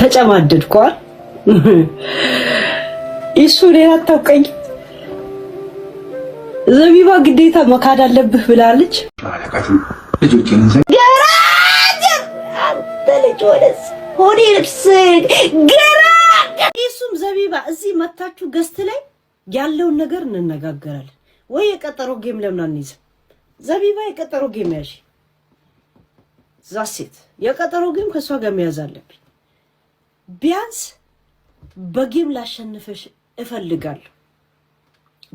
ተጨማደድኳል እሱ ሌላ ታውቀኝ ዘቢባ ግዴታ መካድ አለብህ ብላለች እሱም ዘቢባ እዚህ መታችሁ ገስት ላይ ያለውን ነገር እንነጋገራለን ወይ የቀጠሮ ጌም ለምን አንይዝ ዘቢባ የቀጠሮ ጌም ያሺ ዛሴት የቀጠሮ ጌም ከሷ ጋር መያዝ አለብኝ ቢያንስ በጌም ላሸንፈሽ እፈልጋለሁ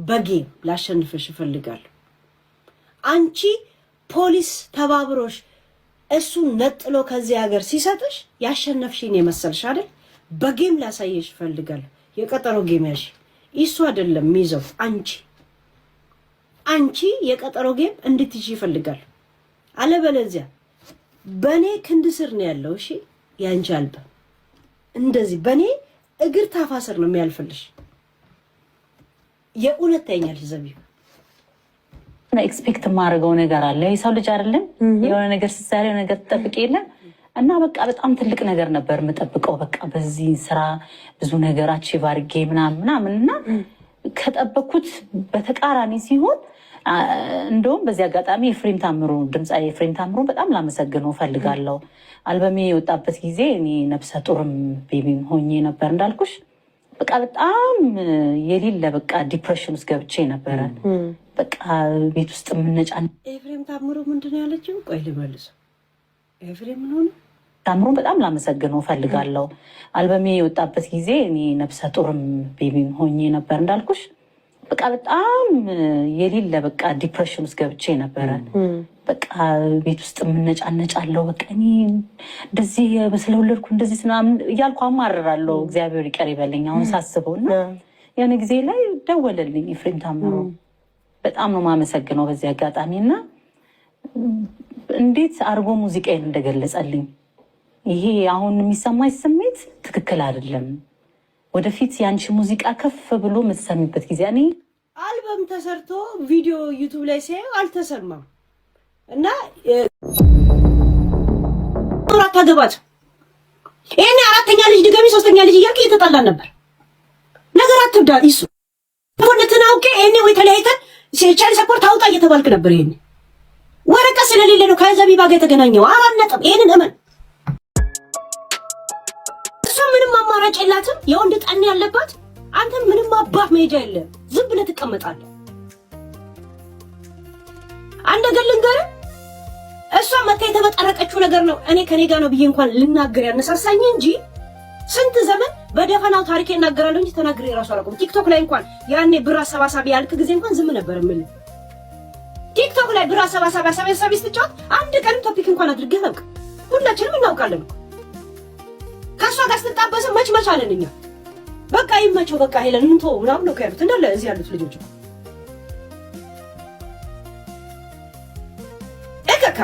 በጌም ላሸንፈሽ እፈልጋለሁ አንቺ ፖሊስ ተባብሮሽ እሱ ነጥሎ ከዚህ ሀገር ሲሰጥሽ ያሸነፍሽኝ የመሰልሽ አይደል በጌም ላሳየሽ እፈልጋለሁ የቀጠሮ ጌም ያሺ እሱ አይደለም ሚዘው አንቺ የቀጠሮ ጌም እንድትይጂ እፈልጋለሁ አለበለዚያ በኔ ክንድ ስር ነው ያለው እሺ ያንቺ አልበም እንደዚህ በኔ እግር ታፋስር ነው የሚያልፈልሽ የኡነት ታኛለሽ ዘቢባ እና ኤክስፔክት ማድረገው ነገር አለ የሰው ልጅ አይደለም የሆነ ነገር ሲሳሪው ነገር ተጠብቀ የለ እና በቃ በጣም ትልቅ ነገር ነበር መጠብቀው በቃ በዚህ ስራ ብዙ ነገር አቺቭ አድርጌ ምናምንና ከጠበኩት በተቃራኒ ሲሆን እንደውም በዚህ አጋጣሚ ኤፍሬም ታምሩ ድምጻዊ ኤፍሬም ታምሩ በጣም ላመሰግነው ፈልጋለሁ አልበሜ የወጣበት ጊዜ እኔ ነፍሰ ጡርም ቤቢም ሆኜ ነበር እንዳልኩሽ በቃ በጣም የሌለ በቃ ዲፕሬሽን ውስጥ ገብቼ ነበር በቃ ቤት ውስጥ ምንጫን ኤፍሬም ታምሩ ምንድነው ያለችው ቆይ ልመልሰው ኤፍሬም ምን ሆነ ታምሩ በጣም ላመሰግነው ፈልጋለሁ አልበሜ የወጣበት ጊዜ እኔ ነፍሰ ጡርም ቤቢም ሆኜ ነበር እንዳልኩሽ በቃ በጣም የሌለ በቃ ዲፕሬሽን ውስጥ ገብቼ ነበር በቃ ቤት ውስጥ ምንጫነጫለው በቃ እኔ እንደዚህ በስለወለድኩ እንደዚህ ምናምን እያልኩ አማርራለሁ እግዚአብሔር ይቀር ይበለኝ አሁን ሳስበውና ያኔ ጊዜ ላይ ደወለልኝ ኤፍሬም ታምሩ በጣም ነው ማመሰግነው በዚህ አጋጣሚና እንዴት አርጎ ሙዚቃዬን እንደገለጸልኝ ይሄ አሁን የሚሰማኝ ስሜት ትክክል አይደለም ወደፊት ያንቺ ሙዚቃ ከፍ ብሎ መሰሚበት ጊዜ እኔ አልበም ተሰርቶ ቪዲዮ ዩቲዩብ ላይ ሳይ አልተሰማም እና አራት አገባት እኔ አራተኛ ልጅ ድገሚ ሶስተኛ ልጅ እያልኩ እየተጣላን ነበር ነገር አትብዳ እሱ ወንድና አውቄ እኔ ወይ ተለያይተን ቻሊ ሰፖርት አውጣ እየተባልክ ነበር ይሄን ወረቀት ስለሌለ ነው ከዘቢባ ጋር የተገናኘው አራት ነጥብ ይሄንን እመን ምንም አማራጭ የላትም የወንድ ጣን ያለባት አንተ ምንም አባህ መሄጃ የለም ዝም ብለህ ትቀመጣለህ አንደ ገለንገር እሷ መታ የተበጠረቀችው ነገር ነው እኔ ከኔ ጋር ነው ብዬ እንኳን ልናገር ያነሳሳኝ እንጂ ስንት ዘመን በደፈናው ታሪክ ይናገራል እንጂ ተናግሬ ራሱ አላውቅም ቲክቶክ ላይ እንኳን ያኔ ብር አሰባሳቢ ያልክ ጊዜ እንኳን ዝም ነበር ማለት ቲክቶክ ላይ ብር አሰባሳቢ ስትጫወት አንድ ቀን ቶፒክ እንኳን አድርገህ ነው ሁላችንም እናውቃለን ካሷ ጋር ስትጣበስ መች አለንኛ በቃ ይመቸው በቃ ሄለን እንቶ ምናምን ነው ከያሉት እንዳለ እዚህ ያሉት ልጆች እከካ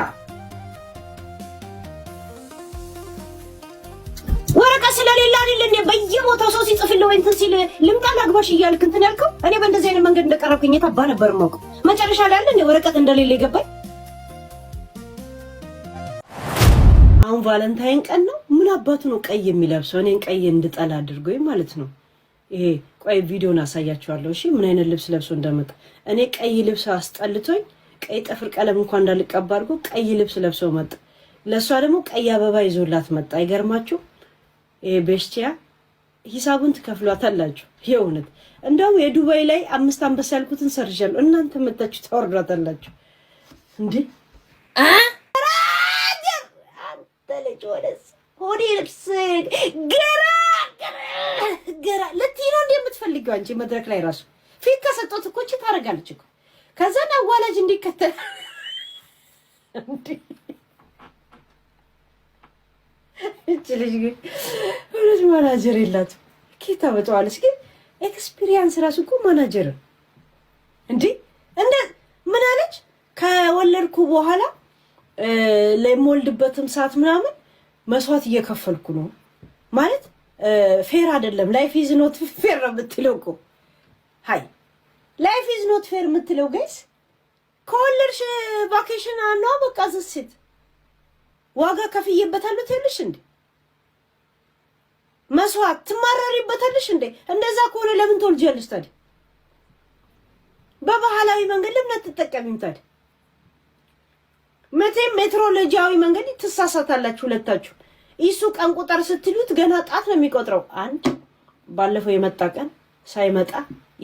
ወረቀት ስለሌለ አይደል በየቦታው ሰው ሲጽፍልህ ወይ እንትን ሲል ልምጣ ላግባሽ እያልክ እንትን ያልከው እኔ በእንደዚህ አይነት መንገድ እንደቀረብኩኝ የታባ ነበር የማውቀው መጨረሻ ላይ አይደል ወረቀት እንደሌለ ይገባኝ አሁን ቫለንታይን ቀን ነው ምን አባቱ ነው ቀይ የሚለብሰው እኔን ቀይ እንድጠላ አድርጎኝ ማለት ነው ይሄ ቆይ ቪዲዮን አሳያችኋለሁ እሺ ምን አይነት ልብስ ለብሶ እንደመጣ እኔ ቀይ ልብስ አስጠልቶኝ ቀይ ጥፍር ቀለም እንኳን እንዳልቀባ አድርጎ ቀይ ልብስ ለብሶ መጣ ለሷ ደግሞ ቀይ አበባ ይዞላት መጣ አይገርማችሁ ይሄ ቤስቲያ ሂሳቡን ትከፍሏታላችሁ የእውነት እንደው የዱባይ ላይ 5 አንበሳ ያልኩትን ሰርጃለሁ እናንተ መጣችሁ ታወርዳታላችሁ እንዴ ተለጆለስ ሆዴ ልብስ ገራ ለቲኖ እንደምትፈልጊው አንቺ መድረክ ላይ ራሱ ፊት ከሰጠት እኮ እቺ ታረጋለች እኮ ከዛ ነው ዋላጅ እንዲከተል እቺ ልጅ ግን ማናጀር የላት ኪታ በተዋለች ግን ኤክስፒሪየንስ ራሱ እኮ ማናጀር እንዴ እንደ ምን አለች ከወለድኩ በኋላ ለሞልድበትም ሰዓት ምናምን መስዋዕት እየከፈልኩ ነው ማለት ፌር አይደለም ላይፍ ኢዝ ኖት ፌር የምትለው እኮ ሃይ ላይፍ ኢዝ ኖት ፌር የምትለው ጋይስ ኮለርሽ ቫኬሽን ነው በቃ ዘሴት ዋጋ ከፍዬበታለሁ ትልሽ እንዴ መስዋዕት ትማረሪበታለሽ እንዴ? እንደዛ ከሆነ ለምን ትወልጃለሽ ታዲያ? በባህላዊ መንገድ ለምን አትጠቀሚም ታዲያ? መቼም ሜትሮሎጂያዊ መንገድ ትሳሳታላችሁ ሁለታችሁ። ኢሱ ቀን ቁጥር ስትሉት ገና ጣት ነው የሚቆጥረው። አንድ ባለፈው የመጣ ቀን ሳይመጣ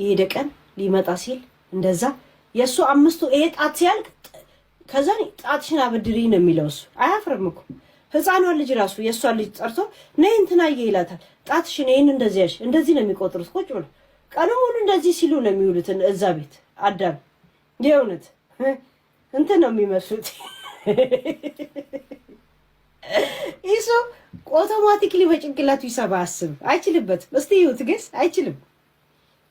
የሄደ ቀን ሊመጣ ሲል እንደዛ የሱ አምስቱ ይሄ ጣት ሲያልቅ ከዛ ጣትሽን አበድሪኝ ነው የሚለው እሱ። አያፍርም እኮ ህፃኗን ልጅ ራሱ የእሷን ልጅ ጠርቶ ነይ እንትናዬ ይላታል። ጣትሽን ይሄን እንደዚህ ያሽ እንደዚህ ነው የሚቆጥሩት። ቁጭ ብሎ ቀኑ ሙሉ እንደዚህ ሲሉ ነው የሚውሉት እዛ ቤት። አዳም የእውነት እንትን ነው የሚመስሉት። ኢሱ ኦቶማቲክሊ በጭንቅላቱ ይሰባ አስብ አይችልበትም። እስቲ ይሁት ገስ አይችልም።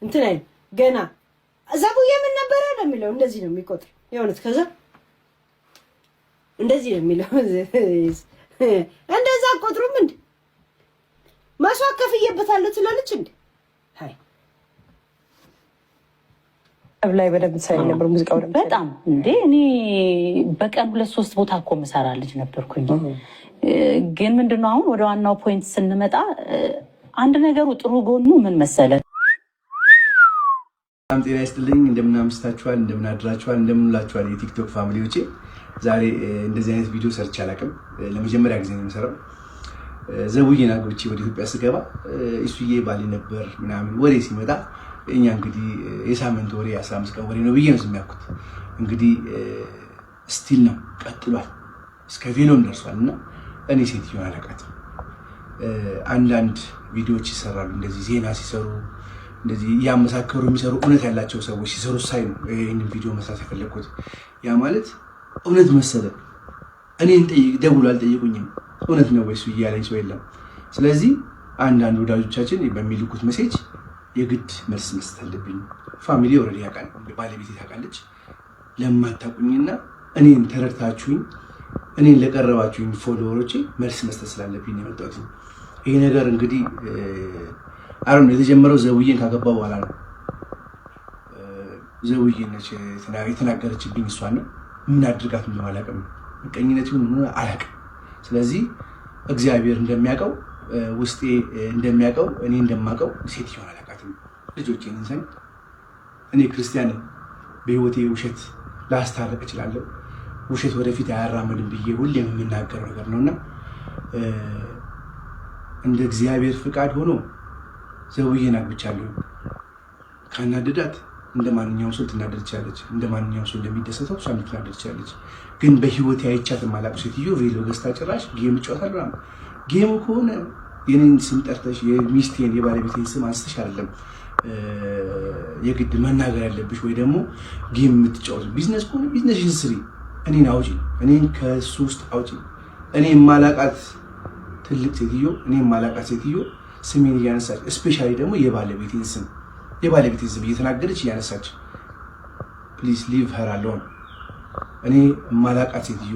እንትን አይ ገና ዘቡዬ ምን ነበረ ነው የሚለው። እንደዚህ ነው የሚቆጥር የእውነት። ከዛ እንደዚህ ነው የሚለው። እንደዛ ቆጥሩም እንዴ መስዋዕት ከፍዬበታለሁ ትላለች እንዴ? ሃይ ላይ በደንብ ሳይ ነበር ሙዚቃው በጣም እንዴ። እኔ በቀን 2-3 ቦታ እኮ መሰራ ልጅ ነበርኩኝ። ግን ምንድነው አሁን ወደ ዋናው ፖይንት ስንመጣ አንድ ነገሩ ጥሩ ጎኑ ምን መሰለ? በጣም ጤና ይስጥልኝ። እንደምን አምስታችኋል፣ እንደምን አድራችኋል፣ እንደምን ውላችኋል የቲክቶክ ፋሚሊዎቼ። ዛሬ እንደዚህ አይነት ቪዲዮ ሰርች አላውቅም። ለመጀመሪያ ጊዜ ነው የምሰራው። ዘቡዬን አግብቼ ወደ ኢትዮጵያ ስገባ እሱዬ ባሌ ነበር ምናምን ወሬ ሲመጣ እኛ እንግዲህ የሳምንት ወሬ 15 ቀን ወሬ ነው ብዬ ነው የሚያውቁት። እንግዲህ ስቲል ነው ቀጥሏል፣ እስከ ቬሎም ደርሷል። እና እኔ ሴትዮን አላውቃትም። አንዳንድ ቪዲዮዎች ይሰራሉ እንደዚህ ዜና ሲሰሩ እንደዚህ እያመሳከሩ የሚሰሩ እውነት ያላቸው ሰዎች ሲሰሩ ሳይ ነው ይህንን ቪዲዮ መስራት የፈለግኩት። ያ ማለት እውነት መሰለ። እኔን ደውሎ አልጠየቁኝም። እውነት ነው ወይስ እያለኝ ሰው የለም። ስለዚህ አንዳንድ ወዳጆቻችን በሚልኩት ሜሴጅ የግድ መልስ መስጠት አለብኝ። ፋሚሊ ኦልሬዲ ያውቃል፣ ባለቤቴ ታውቃለች። ለማታውቁኝና እኔን ተረድታችሁኝ እኔን ለቀረባችሁኝ ፎሎወሮቼ መልስ መስጠት ስላለብኝ ነው የመጣሁት። ይሄ ነገር እንግዲህ አሁን የተጀመረው ዘውዬን ካገባ በኋላ ነው። ዘውዬ ነች የተናገረችብኝ፣ እሷን ነው። ምን አድርጋት ምን አላውቅም፣ ምቀኝነት ይሁን ምን አላውቅም። ስለዚህ እግዚአብሔር እንደሚያውቀው ውስጤ እንደሚያውቀው እኔ እንደማውቀው ሴትዮን አላውቃትም። ልጆቼን እንሰን እኔ ክርስቲያን ነኝ። በህይወቴ ውሸት ላስታረቅ እችላለሁ። ውሸት ወደፊት አያራምድም ብዬ ሁሌም የምናገረው ነገር ነውና እንደ እግዚአብሔር ፍቃድ ሆኖ ዘውዬን አግብቻለሁ። ካናደዳት እንደ ማንኛውም ሰው ትናደድ ትችላለች። እንደ ማንኛውም ሰው እንደሚደሰተው እሷ ትናደድ ትችላለች። ግን በህይወቴ አይቻት የማላውቅ ሴትዮ ቬሎ ገዝታ ጭራሽ ጌም እጫወታለሁ። ጌሙ ከሆነ የኔን ስም ጠርተሽ የሚስቴን የባለቤቴን ስም አንስተሽ አይደለም የግድ መናገር ያለብሽ፣ ወይ ደግሞ ጌም የምትጫወት ቢዝነስ ከሆነ ቢዝነስሽን ስሪ። እኔን አውጪ፣ እኔን ከሱ ውስጥ አውጪ። እኔ የማላውቃት ትልቅ ሴትዮ፣ እኔ የማላውቃት ሴትዮ ስሜን እያነሳች እስፔሻሊ ደግሞ የባለቤቴን ስም እየተናገረች እያነሳች ፕሊዝ ሊቭ ሄር አሎን። እኔ የማላውቃት ሴትዮ፣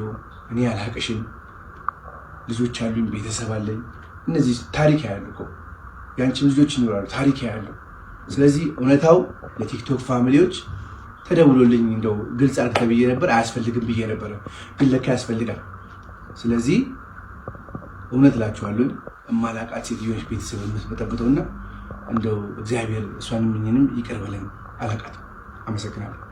እኔ አላውቅሽም፣ ልጆች አሉኝ፣ ቤተሰብ አለኝ። እነዚህ ታሪክ ያያሉ እኮ ያንቺም ልጆች ይኖራሉ፣ ታሪክ ያያሉ። ስለዚህ እውነታው ለቲክቶክ ፋሚሊዎች ተደውሎልኝ እንደው ግልጽ አድርገህ ብዬ ነበር፣ አያስፈልግም ብዬ ነበር፣ ግን ለካ ያስፈልጋል። ስለዚህ እውነት እላችኋለሁ የማላውቃት ሴትዮች ቤተሰብ የምትበጠብጠውና እንደው እግዚአብሔር እሷንም እኔንም ይቅር በለን። አላውቃትም። አመሰግናለሁ።